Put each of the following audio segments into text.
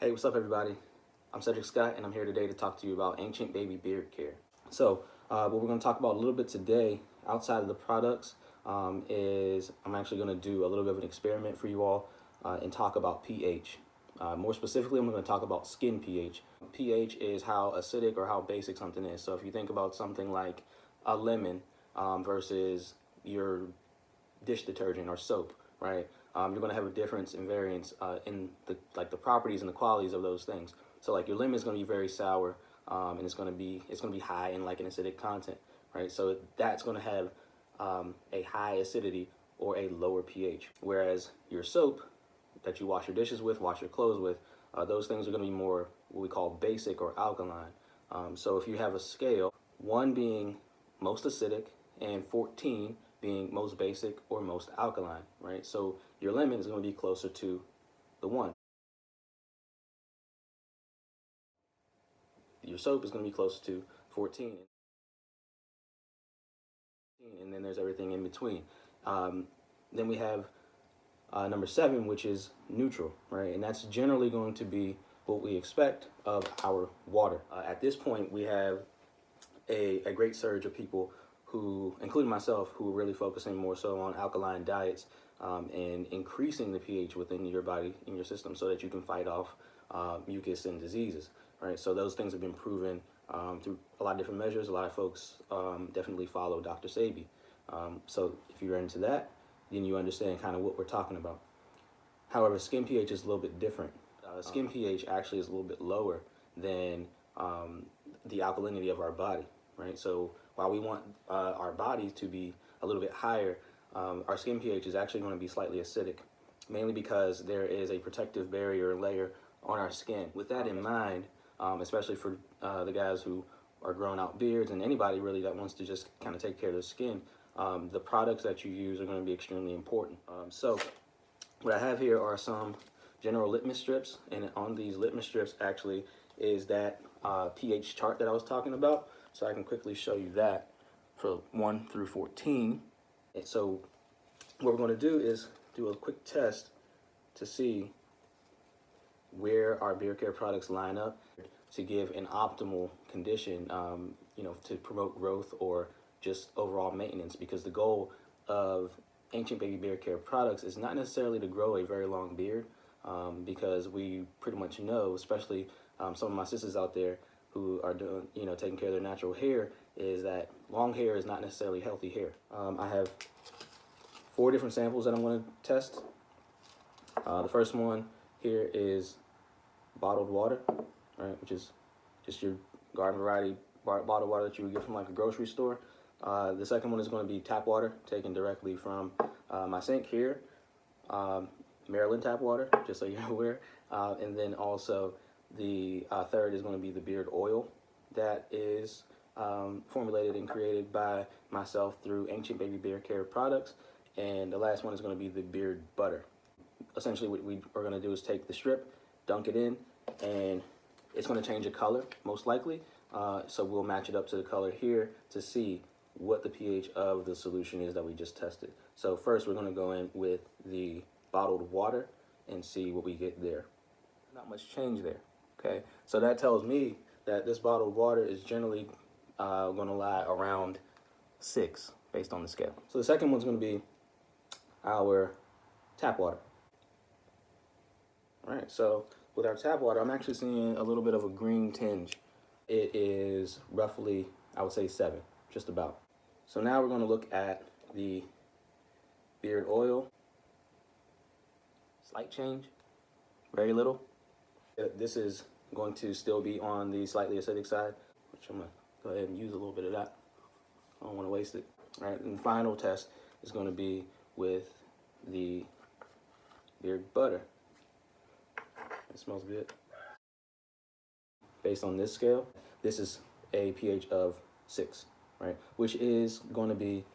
Hey, what's up, everybody? I'm Cedric Scott, and I'm here today to talk to you about ancient baby beard care. So, what we're going to talk about a little bit today, outside of the products, is I'm actually going to do a little bit of an experiment for you all and talk about pH. More specifically, I'm going to talk about skin pH. pH is how acidic or how basic something is. So, if you think about something like a lemon versus your dish detergent or soap, right? You're going to have a difference in variance in the properties and the qualities of those things. So like your lemon is going to be very sour, and it's going to be high in like an acidic content, right? So that's going to have a high acidity or a lower pH. Whereas your soap that you wash your dishes with, wash your clothes with, those things are going to be more what we call basic or alkaline. So if you have a scale, 1 being most acidic and 14 being most basic or most alkaline, right? So your lemon is going to be closer to the 1. Your soap is going to be closer to 14. And then there's everything in between. Then we have number 7, which is neutral, right? And that's generally going to be what we expect of our water. At this point, we have a great surge of people who, including myself, who are really focusing more so on alkaline diets and increasing the pH within your body, in your system, so that you can fight off mucus and diseases, right? So those things have been proven through a lot of different measures. A lot of folks definitely follow Dr. Sebi. So if you're into that, then you understand kind of what we're talking about. However, skin pH is a little bit different. Skin pH actually is a little bit lower than the alkalinity of our body, right? So while we want our body to be a little bit higher, our skin pH is actually going to be slightly acidic, mainly because there is a protective barrier layer on our skin. With that in mind, especially for the guys who are growing out beards and anybody really that wants to just kind of take care of their skin, the products that you use are going to be extremely important. So what I have here are some general litmus strips, and on these litmus strips actually is that pH chart that I was talking about. So I can quickly show you that for 1 through 14. And so what we're going to do is do a quick test to see where our beard care products line up to give an optimal condition, to promote growth or just overall maintenance, because the goal of ancient baby beard care products is not necessarily to grow a very long beard, because we pretty much know, especially some of my sisters out there who are doing, taking care of their natural hair, is that long hair is not necessarily healthy hair. I have 4 different samples that I'm going to test. The first one here is bottled water, right, which is just your garden variety bottled water that you would get from like a grocery store. The second one is going to be tap water, taken directly from my sink here, Maryland tap water, just so you're aware. And then also the third is going to be the beard oil that is formulated and created by myself through Ancient Baby Beard Care products. And the last one is going to be the beard butter. Essentially what we are going to do is take the strip, dunk it in, and it's going to change the color, most likely. So we'll match it up to the color here to see what the pH of the solution is that we just tested. So first we're going to go in with the bottled water and see what we get there. Not much change there, okay? So that tells me that this bottled water is generally going to lie around 6 based on the scale. So the second one's going to be our tap water. All right, so with our tap water, I'm actually seeing a little bit of a green tinge. It is roughly, I would say 7, just about. So now we're going to look at the beard oil. Slight change, very little. This is going to still be on the slightly acidic side, which I'm going to go ahead and use a little bit of that. I don't want to waste it. All right, and the final test is going to be with the beard butter. It smells good. Based on this scale, this is a pH of 6, right? Which is going to be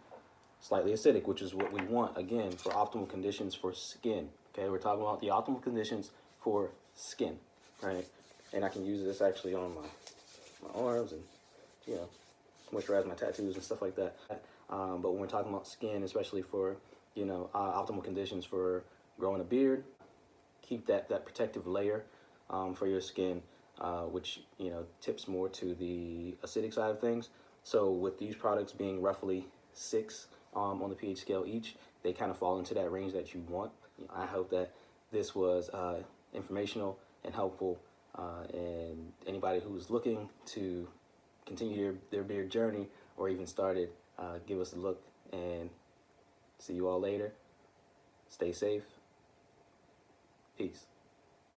slightly acidic, which is what we want, again, for optimal conditions for skin. Okay, we're talking about the optimal conditions for skin, right? And I can use this actually on my arms and, moisturize my tattoos and stuff like that. But when we're talking about skin, especially for, optimal conditions for growing a beard, keep that protective layer for your skin, which tips more to the acidic side of things. So with these products being roughly 6 on the pH scale each, they kind of fall into that range that you want. I hope that this was informational and helpful, and anybody who's looking to continue their beard journey or even started, give us a look, and see you all later. Stay safe. Peace.